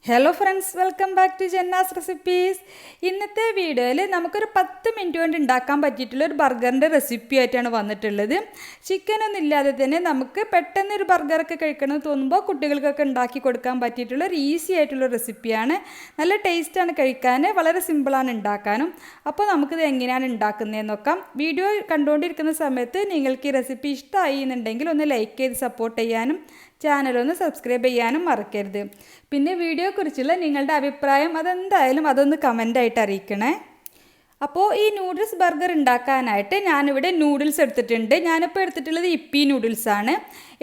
Hello friends, welcome back to Janna's recipes. ഇന്നത്തെ വീഡിയോയിൽ നമുക്കൊരു 10 മിനിറ്റ് കൊണ്ട് ഉണ്ടാക്കാൻ പറ്റിയിട്ടുള്ള ഒരു ബർഗറിൻ്റെ റെസിപ്പി ആയിട്ടാണ് വന്നിട്ടുള്ളത്. ചിക്കനൊന്നും ഇല്ലാതെ തന്നെ നമുക്ക് പെട്ടെന്ന് ഒരു ബർഗറൊക്കെ കഴിക്കണമെന്ന് തോന്നുമ്പോൾ കുട്ടികൾക്കൊക്കെ ഉണ്ടാക്കി കൊടുക്കാൻ പറ്റിയിട്ടുള്ള ഒരു ഈസി ആയിട്ടുള്ള റെസിപ്പിയാണ്. നല്ല ടേസ്റ്റാണ് കഴിക്കാൻ, വളരെ സിമ്പിളാണ് ഉണ്ടാക്കാനും. അപ്പോൾ നമുക്കിത് എങ്ങനെയാണ് ഉണ്ടാക്കുന്നതെന്ന് നോക്കാം. വീഡിയോ കണ്ടുകൊണ്ടിരിക്കുന്ന സമയത്ത് നിങ്ങൾക്ക് ഈ റെസിപ്പി ഇഷ്ടമായി എന്നുണ്ടെങ്കിൽ ഒന്ന് ലൈക്ക് ചെയ്ത് സപ്പോർട്ട് ചെയ്യാനും ചാനലൊന്ന് സബ്സ്ക്രൈബ് ചെയ്യാനും മറക്കരുത്. പിന്നെ വീഡിയോയെക്കുറിച്ചുള്ള നിങ്ങളുടെ അഭിപ്രായം അതൊന്ന് കമൻ്റായിട്ട് അറിയിക്കണേ. അപ്പോൾ ഈ നൂഡിൽസ് ബർഗർ ഉണ്ടാക്കാനായിട്ട് ഞാനിവിടെ നൂഡിൽസ് എടുത്തിട്ടുണ്ട്. ഞാനിപ്പോൾ എടുത്തിട്ടുള്ളത് ഇപ്പി നൂഡിൽസാണ്.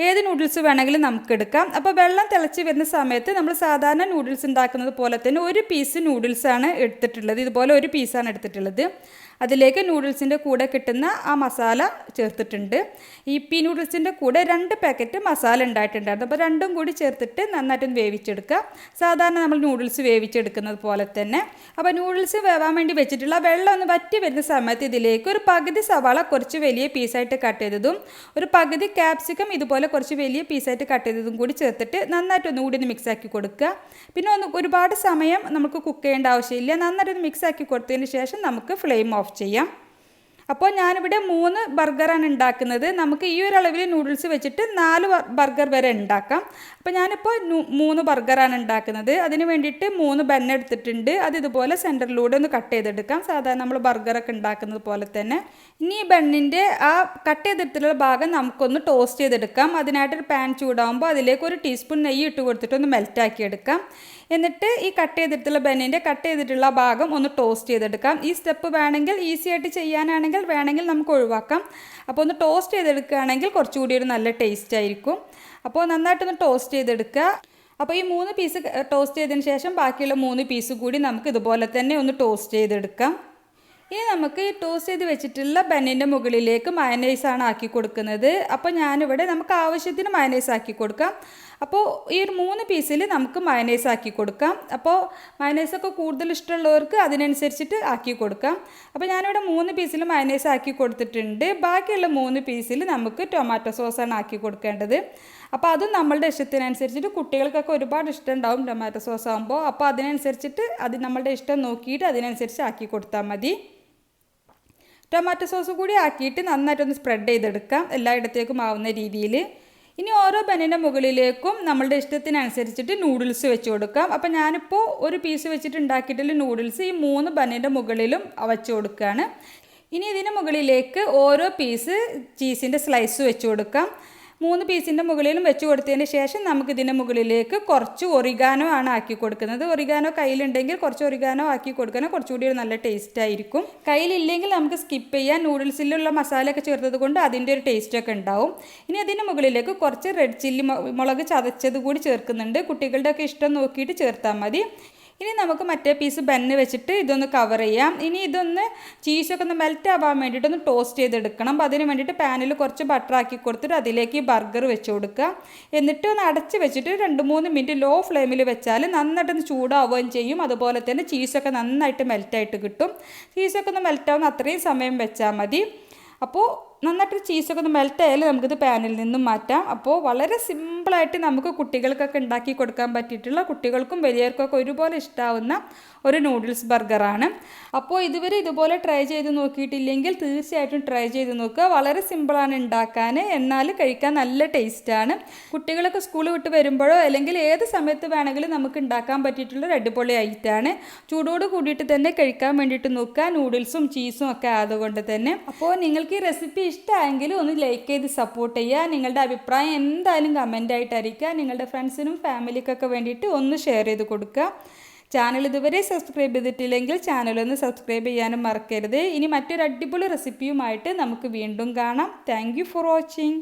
ഏത് നൂഡിൽസ് വേണമെങ്കിലും നമുക്ക് എടുക്കാം. അപ്പോൾ വെള്ളം തിളച്ച് വരുന്ന സമയത്ത് നമ്മൾ സാധാരണ നൂഡിൽസ് ഉണ്ടാക്കുന്നത് പോലെ തന്നെ ഒരു പീസ് നൂഡിൽസാണ് എടുത്തിട്ടുള്ളത്. ഇതുപോലെ ഒരു പീസാണ് എടുത്തിട്ടുള്ളത്. അതിലേക്ക് നൂഡിൽസിൻ്റെ കൂടെ കിട്ടുന്ന ആ മസാല ചേർത്തിട്ടുണ്ട്. ഈ പി നൂഡിൽസിൻ്റെ കൂടെ 2 പാക്കറ്റ് മസാല ഉണ്ടായിട്ടുണ്ടായിരുന്നു. അപ്പോൾ രണ്ടും കൂടി ചേർത്തിട്ട് നന്നായിട്ടൊന്ന് വേവിച്ചെടുക്കുക. സാധാരണ നമ്മൾ നൂഡിൽസ് വേവിച്ചെടുക്കുന്നത് പോലെ തന്നെ. അപ്പോൾ നൂഡിൽസ് വേവാൻ വേണ്ടി വെച്ചിട്ടുള്ള വെള്ളം ഒന്ന് വറ്റി വരുന്ന സമയത്ത് ഇതിലേക്ക് ഒരു പകുതി സവാള കുറച്ച് വലിയ പീസായിട്ട് കട്ട് ചെയ്തതും ഒരു പകുതി ക്യാപ്സിക്കം ഇതുപോലെ കുറച്ച് വലിയ പീസായിട്ട് കട്ട് ചെയ്തതും കൂടി ചേർത്തിട്ട് നന്നായിട്ടൊന്ന് കൂടി മിക്സ് ആക്കി കൊടുക്കുക. പിന്നെ ഒരുപാട് സമയം നമുക്ക് കുക്ക് ചെയ്യേണ്ട ആവശ്യമില്ല. നന്നായിട്ടൊന്ന് മിക്സ് ആക്കി കൊടുത്തതിന് ശേഷം നമുക്ക് ഫ്ലെയിം ഓഫ് ചെയ്യാം. അപ്പോൾ ഞാനിവിടെ 3 ബർഗറാണ് ഉണ്ടാക്കുന്നത്. നമുക്ക് ഈ ഒരു അളവിൽ നൂഡിൽസ് വെച്ചിട്ട് 4 ബർഗർ വരെ ഉണ്ടാക്കാം. അപ്പോൾ ഞാനിപ്പോൾ 3 ബർഗറാണ് ഉണ്ടാക്കുന്നത്. അതിന് വേണ്ടിയിട്ട് 3 ബൺ എടുത്തിട്ടുണ്ട്. അത് ഇതുപോലെ സെൻറ്ററിലൂടെ ഒന്ന് കട്ട് ചെയ്തെടുക്കാം, സാധാരണ നമ്മൾ ബർഗറൊക്കെ ഉണ്ടാക്കുന്നത് പോലെ തന്നെ. ഇനി ഈ ബണ്ണിൻ്റെ ആ കട്ട് ചെയ്തെടുത്തിട്ടുള്ള ഭാഗം നമുക്കൊന്ന് ടോസ്റ്റ് ചെയ്തെടുക്കാം. അതിനായിട്ടൊരു പാൻ ചൂടാകുമ്പോൾ അതിലേക്ക് 1 ടീസ്പൂൺ നെയ്യ് ഇട്ട് കൊടുത്തിട്ട് ഒന്ന് മെൽറ്റാക്കി എടുക്കാം. എന്നിട്ട് ഈ കട്ട് ചെയ്തിട്ടുള്ള ഭാഗം ഒന്ന് ടോസ്റ്റ് ചെയ്തെടുക്കാം. ഈ സ്റ്റെപ്പ് വേണമെങ്കിൽ ഈസി ആയിട്ട് ചെയ്യാനാണെങ്കിൽ വേണമെങ്കിൽ നമുക്ക് ഒഴിവാക്കാം. അപ്പോൾ ഒന്ന് ടോസ്റ്റ് ചെയ്തെടുക്കുകയാണെങ്കിൽ കുറച്ചുകൂടി ഒരു നല്ല ടേസ്റ്റ് ആയിരിക്കും. അപ്പോൾ നന്നായിട്ടൊന്ന് ടോസ്റ്റ് ചെയ്തെടുക്കുക. അപ്പോൾ ഈ 3 പീസ് ടോസ്റ്റ് ചെയ്തതിന് ശേഷം ബാക്കിയുള്ള 3 പീസ് കൂടി നമുക്ക് ഇതുപോലെ തന്നെ ഒന്ന് ടോസ്റ്റ് ചെയ്തെടുക്കാം. ഇനി നമുക്ക് ഈ ടോസ്റ്റ് ചെയ്ത് വെച്ചിട്ടുള്ള ബന്നിൻ്റെ മുകളിലേക്ക് മയനൈസാണ് ആക്കി കൊടുക്കുന്നത്. അപ്പോൾ ഞാനിവിടെ നമുക്ക് ആവശ്യത്തിന് മയനൈസ് ആക്കി കൊടുക്കാം. അപ്പോൾ ഈ ഒരു 3 പീസിൽ നമുക്ക് മയനൈസ് ആക്കി കൊടുക്കാം. അപ്പോൾ മയനൈസൊക്കെ കൂടുതൽ ഇഷ്ടമുള്ളവർക്ക് അതിനനുസരിച്ചിട്ട് ആക്കി കൊടുക്കാം. അപ്പോൾ ഞാനിവിടെ 3 പീസിൽ മയനൈസ് ആക്കി കൊടുത്തിട്ടുണ്ട്. ബാക്കിയുള്ള 3 പീസിൽ നമുക്ക് ടൊമാറ്റോ സോസാണ് ആക്കി കൊടുക്കേണ്ടത്. അപ്പോൾ അതും നമ്മളുടെ ഇഷ്ടത്തിനനുസരിച്ചിട്ട്, കുട്ടികൾക്കൊക്കെ ഒരുപാട് ഇഷ്ടം ഉണ്ടാവും ടൊമാറ്റോ സോസ് ആകുമ്പോൾ. അപ്പോൾ അതിനനുസരിച്ചിട്ട് നമ്മളുടെ ഇഷ്ടം നോക്കിയിട്ട് അതിനനുസരിച്ച് ആക്കി കൊടുത്താൽ മതി. ടൊമാറ്റോ സോസ് കൂടി ആക്കിയിട്ട് നന്നായിട്ടൊന്ന് സ്പ്രെഡ് ചെയ്തെടുക്കാം എല്ലായിടത്തേക്കും ആവുന്ന രീതിയിൽ. ഇനി ഓരോ ബന്നിൻ്റെ മുകളിലേക്കും നമ്മളുടെ ഇഷ്ടത്തിനനുസരിച്ചിട്ട് നൂഡിൽസ് വെച്ച് കൊടുക്കാം. അപ്പോൾ ഞാനിപ്പോൾ ഒരു പീസ് വെച്ചിട്ട് ഉണ്ടാക്കിയിട്ടുള്ള നൂഡിൽസ് ഈ 3 ബന്നിൻ്റെ മുകളിലും വെച്ച് കൊടുക്കുകയാണ്. ഇനി ഇതിന് മുകളിലേക്ക് ഓരോ പീസ് ചീസിൻ്റെ സ്ലൈസ് വെച്ച് കൊടുക്കാം. 3 പീസിൻ്റെ മുകളിലും വെച്ച് കൊടുത്തതിന് ശേഷം നമുക്കിതിൻ്റെ മുകളിലേക്ക് കുറച്ച് ഒറിഗാനോ ആണ് ആക്കി കൊടുക്കുന്നത്. ഒറിഗാനോ കയ്യിലുണ്ടെങ്കിൽ കുറച്ച് ഒറിഗാനോ ആക്കി കൊടുക്കണം, കുറച്ചുകൂടി ഒരു നല്ല ടേസ്റ്റ് ആയിരിക്കും. കയ്യിലില്ലെങ്കിൽ നമുക്ക് സ്കിപ്പ് ചെയ്യാൻ, നൂഡിൽസിലുള്ള മസാലയൊക്കെ ചേർത്തത് കൊണ്ട് അതിൻ്റെ ഒരു ടേസ്റ്റൊക്കെ ഉണ്ടാവും. ഇനി അതിൻ്റെ മുകളിലേക്ക് കുറച്ച് റെഡ് ചില്ലി മുളക് ചതച്ചത് കൂടി ചേർക്കുന്നുണ്ട്. കുട്ടികളുടെയൊക്കെ ഇഷ്ടം നോക്കിയിട്ട് ചേർത്താൽ മതി. ഇനി നമുക്ക് മറ്റേ പീസ് ബന്ന് വെച്ചിട്ട് ഇതൊന്ന് കവർ ചെയ്യാം. ഇനി ഇതൊന്ന് ചീസൊക്കെ ഒന്ന് മെൽറ്റ് ആവാൻ വേണ്ടിയിട്ടൊന്ന് ടോസ്റ്റ് ചെയ്തെടുക്കണം. അപ്പോൾ അതിന് വേണ്ടിയിട്ട് പാനിൽ കുറച്ച് ബട്ടർ ആക്കി കൊടുത്തിട്ട് അതിലേക്ക് ഈ ബർഗർ വെച്ച് കൊടുക്കുക. എന്നിട്ട് ഒന്ന് അടച്ച് വെച്ചിട്ട് 2-3 മിനിറ്റ് ലോ ഫ്ലെയിമിൽ വെച്ചാൽ നന്നായിട്ടൊന്ന് ചൂടാവുകയും ചെയ്യും. അതുപോലെ തന്നെ ചീസൊക്കെ നന്നായിട്ട് മെൽറ്റായിട്ട് കിട്ടും. ചീസൊക്കെ ഒന്ന് മെൽറ്റാവുന്ന അത്രയും സമയം വെച്ചാൽ മതി. അപ്പോൾ നന്നായിട്ട് ചീസൊക്കെ ഒന്ന് മെൽറ്റ് ആയാലും നമുക്കിത് പാനിൽ നിന്നും മാറ്റാം. അപ്പോൾ വളരെ സിമ്പിളായിട്ട് നമുക്ക് കുട്ടികൾക്കൊക്കെ ഉണ്ടാക്കി കൊടുക്കാൻ പറ്റിയിട്ടുള്ള, കുട്ടികൾക്കും വലിയവർക്കൊക്കെ ഒരുപോലെ ഇഷ്ടമാവുന്ന ഒരു നൂഡിൽസ് ബർഗറാണ്. അപ്പോൾ ഇതുപോലെ ട്രൈ ചെയ്ത് നോക്കിയിട്ടില്ലെങ്കിൽ തീർച്ചയായിട്ടും ട്രൈ ചെയ്ത് നോക്കുക. വളരെ സിമ്പിളാണ് ഉണ്ടാക്കാൻ, എന്നാൽ കഴിക്കാൻ നല്ല ടേസ്റ്റാണ്. കുട്ടികളൊക്കെ സ്കൂൾ വിട്ട് വരുമ്പോഴോ അല്ലെങ്കിൽ ഏത് സമയത്ത് വേണമെങ്കിലും നമുക്ക് ഉണ്ടാക്കാൻ പറ്റിയിട്ടുള്ളൊരു അടിപൊളി ഐറ്റമാണ്. ചൂടോട് കൂടിയിട്ട് തന്നെ കഴിക്കാൻ വേണ്ടിയിട്ട് നോക്കുക, നൂഡിൽസും ചീസും ഒക്കെ ആയതുകൊണ്ട് തന്നെ. അപ്പോൾ നിങ്ങൾക്ക് ഈ റെസിപ്പി ഇഷ്ടമായെങ്കിൽ ഒന്ന് ലൈക്ക് ചെയ്ത് സപ്പോർട്ട് ചെയ്യുക. നിങ്ങളുടെ അഭിപ്രായം എന്തായാലും കമൻ്റായിട്ട് അറിയിക്കുക. നിങ്ങളുടെ ഫ്രണ്ട്സിനും ഫാമിലിക്കൊക്കെ വേണ്ടിയിട്ട് ഒന്ന് ഷെയർ ചെയ്ത് കൊടുക്കുക. ചാനൽ ഇതുവരെ സബ്സ്ക്രൈബ് ചെയ്തിട്ടില്ലെങ്കിൽ ചാനലൊന്ന് സബ്സ്ക്രൈബ് ചെയ്യാനും മറക്കരുത്. ഇനി മറ്റൊരു അടിപൊളി റെസിപ്പിയുമായിട്ട് നമുക്ക് വീണ്ടും കാണാം. Thank you for watching.